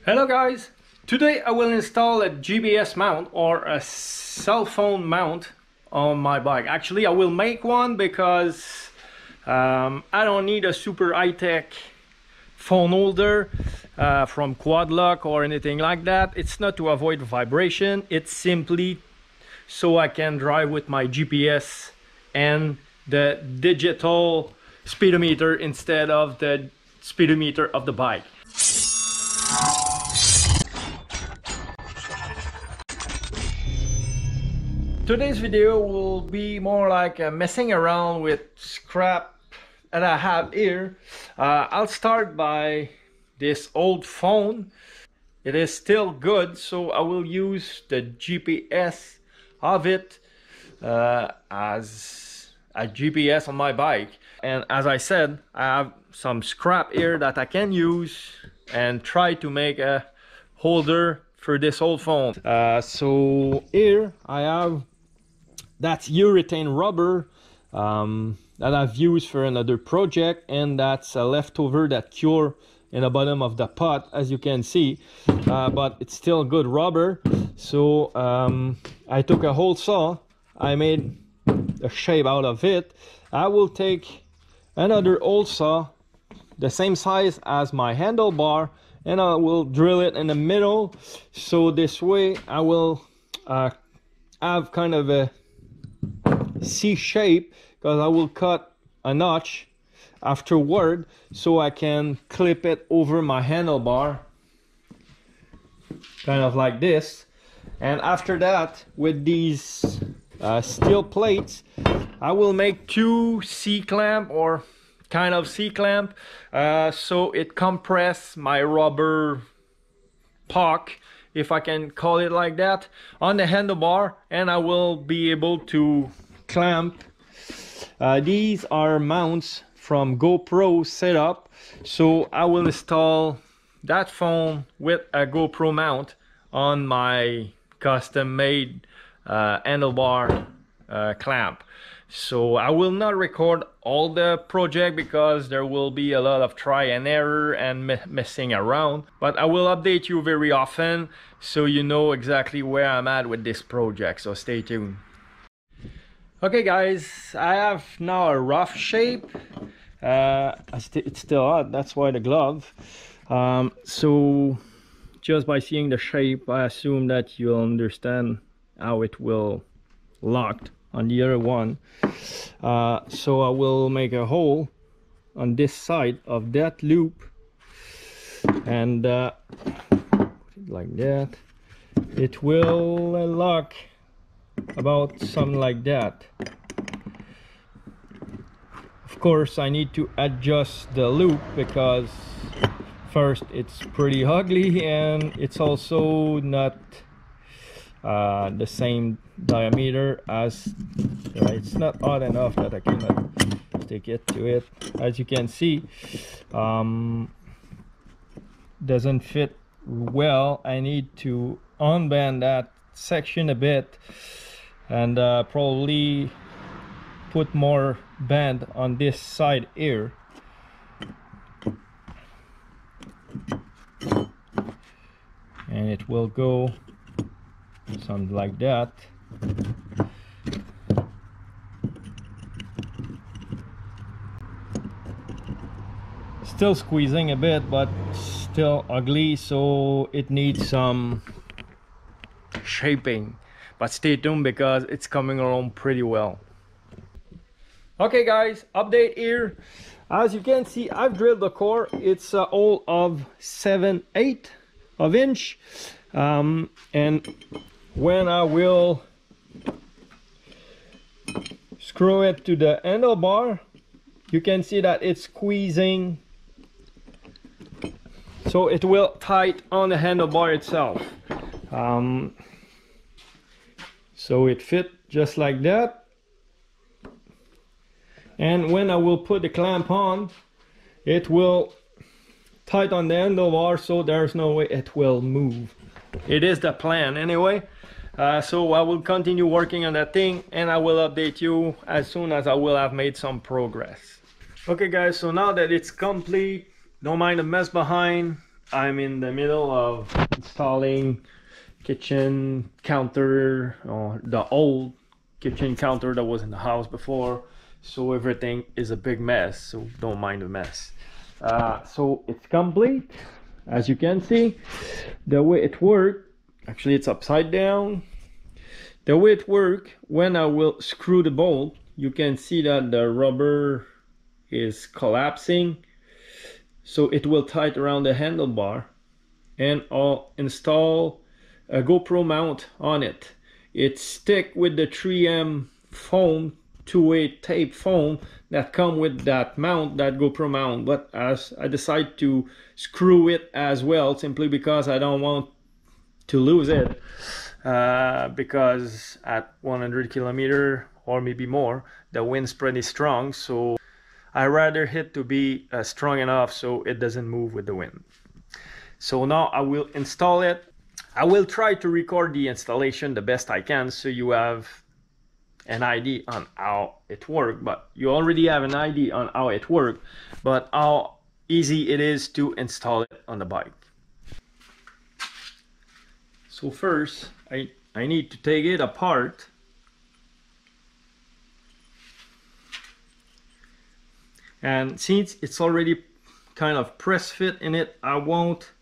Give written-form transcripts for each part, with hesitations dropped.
Hello guys! Today I will install a GPS mount or a cell phone mount on my bike. Actually I will make one because I don't need a super high-tech phone holder from Quad Lock or anything like that. It's not to avoid vibration, it's simply so I can drive with my GPS and the digital speedometer instead of the speedometer of the bike. Today's video will be more like messing around with scrap that I have here. I'll start by this old phone. It is still good, so I will use the GPS of it as a GPS on my bike. And as I said, I have some scrap here that I can use and try to make a holder for this old phone. So here I have that's urethane rubber that I've used for another project, and that's a leftover that cure in the bottom of the pot, as you can see, but it's still good rubber. So I took a hole saw, I made a shape out of it. I will take another hole saw the same size as my handlebar, and I will drill it in the middle, so this way I will have kind of a C shape, because I will cut a notch afterward so I can clip it over my handlebar, kind of like this. And after that, with these steel plates, I will make two C-clamp or kind of C-clamp, so it compress my rubber puck, if I can call it like that, on the handlebar, and I will be able to clamp. These are mounts from GoPro setup, so I will install that phone with a GoPro mount on my custom made handlebar clamp. So I will not record all the project because there will be a lot of try and error and messing around, but I will update you very often so you know exactly where I'm at with this project, so stay tuned. Okay guys, I have now a rough shape. It's still hot, that's why the glove. So just by seeing the shape, I assume that you'll understand how it will lock on the other one. So I will make a hole on this side of that loop, and put it like that. It will lock about something like that. Of course I need to adjust the loop because first it's pretty ugly, and it's also not the same diameter as it's not hot enough that I cannot stick it to it. As you can see, doesn't fit well. I need to unbend that section a bit and probably put more band on this side here. And it will go something like that. Still squeezing a bit, but still ugly, so it needs some shaping, but stay tuned because it's coming along pretty well. Okay guys, update here. As you can see, I've drilled the core. It's a hole of 7/8 of inch, and when I will screw it to the handlebar, you can see that it's squeezing, so it will tight on the handlebar itself. So it fit just like that, and when I will put the clamp on, it will tight on the handlebar, so there's no way it will move. It is the plan anyway. So I will continue working on that thing, and I will update you as soon as I will have made some progress. Okay guys, so now that it's complete, don't mind the mess behind. I'm in the middle of installing kitchen counter, or the old kitchen counter that was in the house before, so everything is a big mess, so don't mind the mess. So it's complete, as you can see. The way it worked, actually it's upside down. The way it worked, when I will screw the bolt, you can see that the rubber is collapsing, so it will tight around the handlebar, and I'll install a GoPro mount on it. It's stick with the 3M foam, two-way tape foam that come with that mount, that GoPro mount, but as I decide to screw it as well, simply because I don't want to lose it, because at 100 kilometer or maybe more, the wind's pretty strong, so I rather it to be strong enough so it doesn't move with the wind. So now I will install it. I will try to record the installation the best I can so you have an idea on how it works, but you already have an idea on how it works, but how easy it is to install it on the bike. So first, I need to take it apart. And since it's already kind of press fit in it, I won't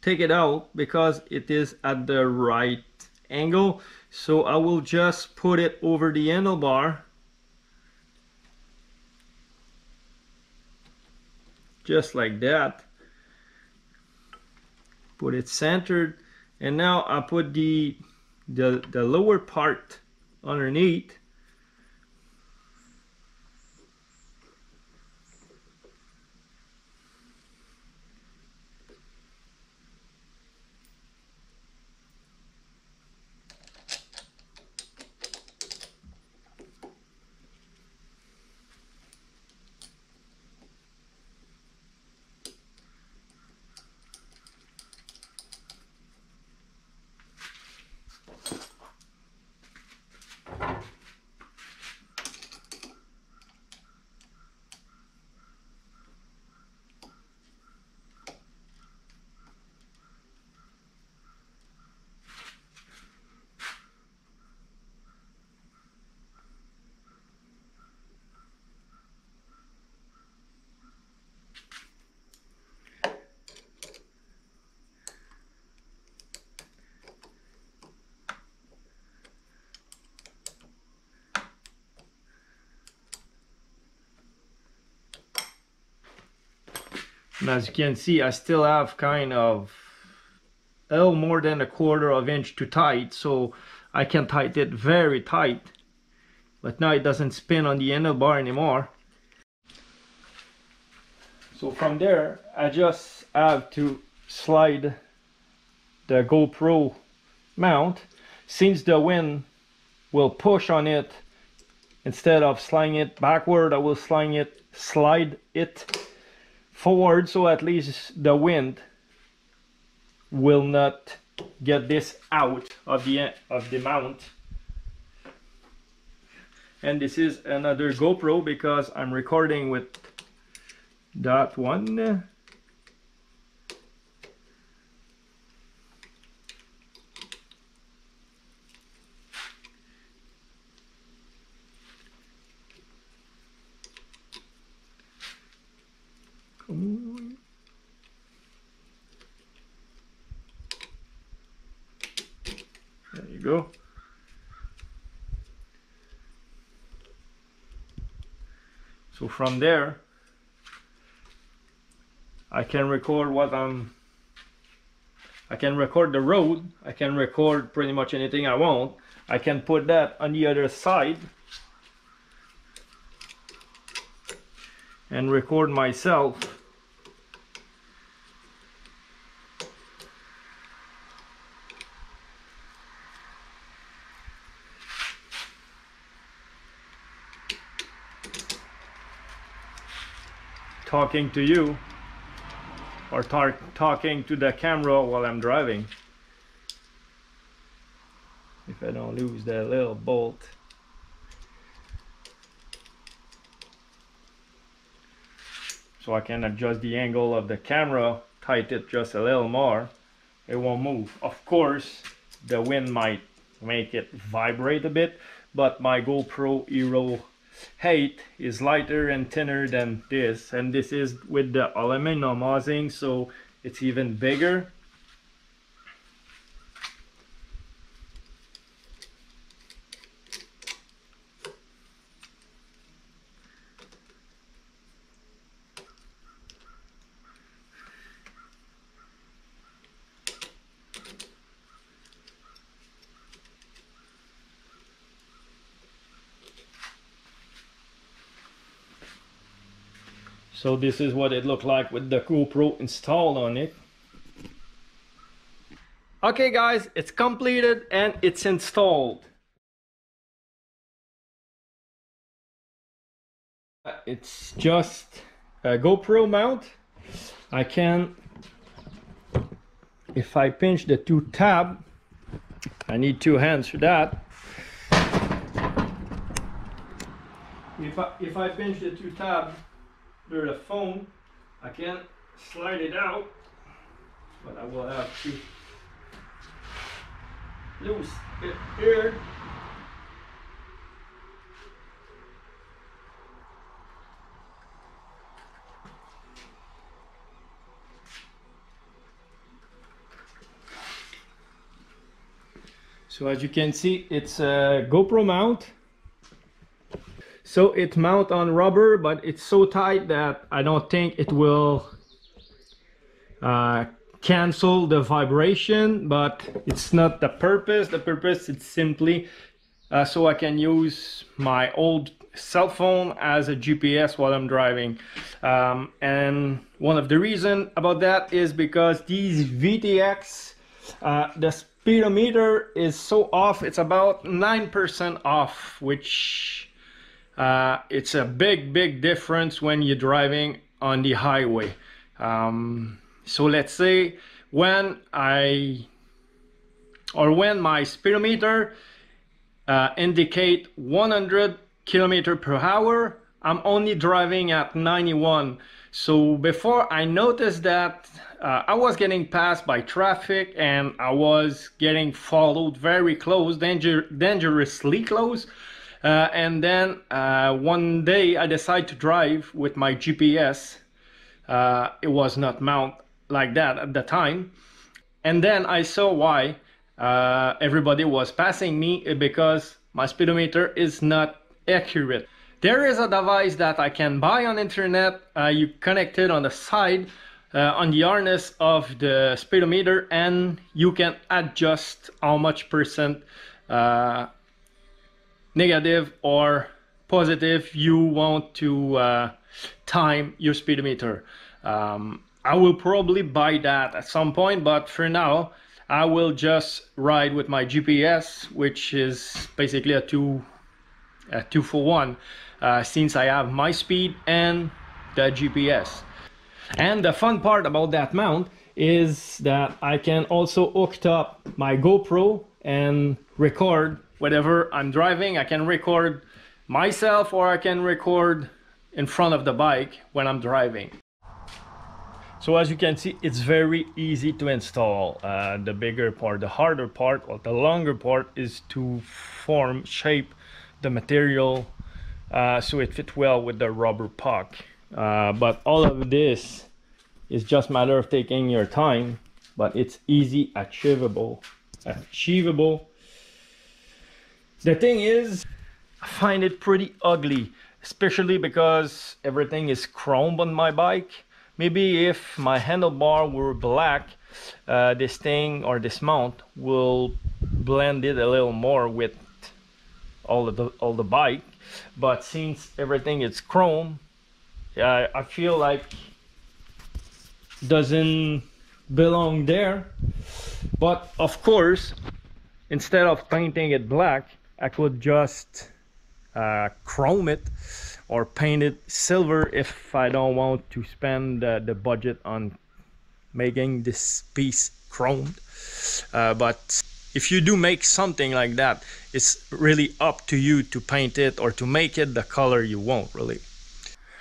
take it out because it is at the right angle. So I will just put it over the handlebar, just like that. Put it centered, and now I put the lower part underneath. And as you can see, I still have kind of a little more than 1/4 of inch to tight, so I can tighten it very tight. But now it doesn't spin on the handlebar anymore. So from there, I just have to slide the GoPro mount. Since the wind will push on it, instead of sliding it backward, I will slide it forward, so at least the wind will not get this out of the mount. And this is another GoPro because I'm recording with that one. There you go. So from there, I can record I can record the road, I can record pretty much anything I want. I can put that on the other side and record myself. Talking to you, or talking to the camera while I'm driving, if I don't lose that little bolt. So I can adjust the angle of the camera tighten it just a little more, it won't move. Of course, the wind might make it vibrate a bit, but my GoPro Hero 8 is lighter and thinner than this, and this is with the aluminum housing, so it's even bigger. So this is what it looked like with the GoPro installed on it. Okay guys, it's completed and it's installed. It's just a GoPro mount. I can, if I pinch the two tab, I need two hands for that. If I pinch the two tab, under the phone, I can slide it out, but I will have to loose it here. So as you can see, it's a GoPro mount. So it mounts on rubber, but it's so tight that I don't think it will cancel the vibration, but it's not the purpose. The purpose is simply so I can use my old cell phone as a GPS while I'm driving. And one of the reasons about that is because these VTX, the speedometer is so off. It's about 9% off, which it's a big difference when you're driving on the highway. So let's say when my speedometer indicate 100 km/h, I'm only driving at 91. So before I noticed that I was getting passed by traffic and I was getting followed very close, dangerously close. And then one day I decided to drive with my GPS. It was not mounted like that at the time. And then I saw why everybody was passing me, because my speedometer is not accurate. There is a device that I can buy on internet. You connect it on the side on the harness of the speedometer, and you can adjust how much percent negative or positive you want to time your speedometer. I will probably buy that at some point, but for now I will just ride with my GPS, which is basically a two for one, since I have my speed and the GPS. And the fun part about that mount is that I can also hook up my GoPro and record whatever I'm driving. I can record myself, or I can record in front of the bike when I'm driving. So as you can see, it's very easy to install. The bigger part, the harder part, or the longer part is to shape the material so it fits well with the rubber puck. But all of this is just a matter of taking your time, but it's easy achievable. The thing is, I find it pretty ugly, especially because everything is chrome on my bike. Maybe if my handlebar were black, this thing or this mount will blend it a little more with all the bike. But since everything is chrome, I feel like it doesn't belong there. But of course, instead of painting it black, I could just chrome it or paint it silver if I don't want to spend the budget on making this piece chromed. But if you do make something like that, it's really up to you to paint it or to make it the color you want, really.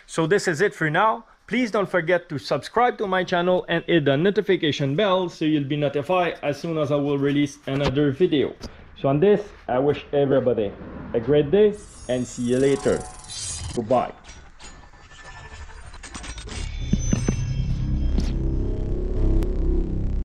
So this is it for now. Please don't forget to subscribe to my channel and hit the notification bell so you'll be notified as soon as I will release another video. So on this, I wish everybody a great day and see you later. Goodbye.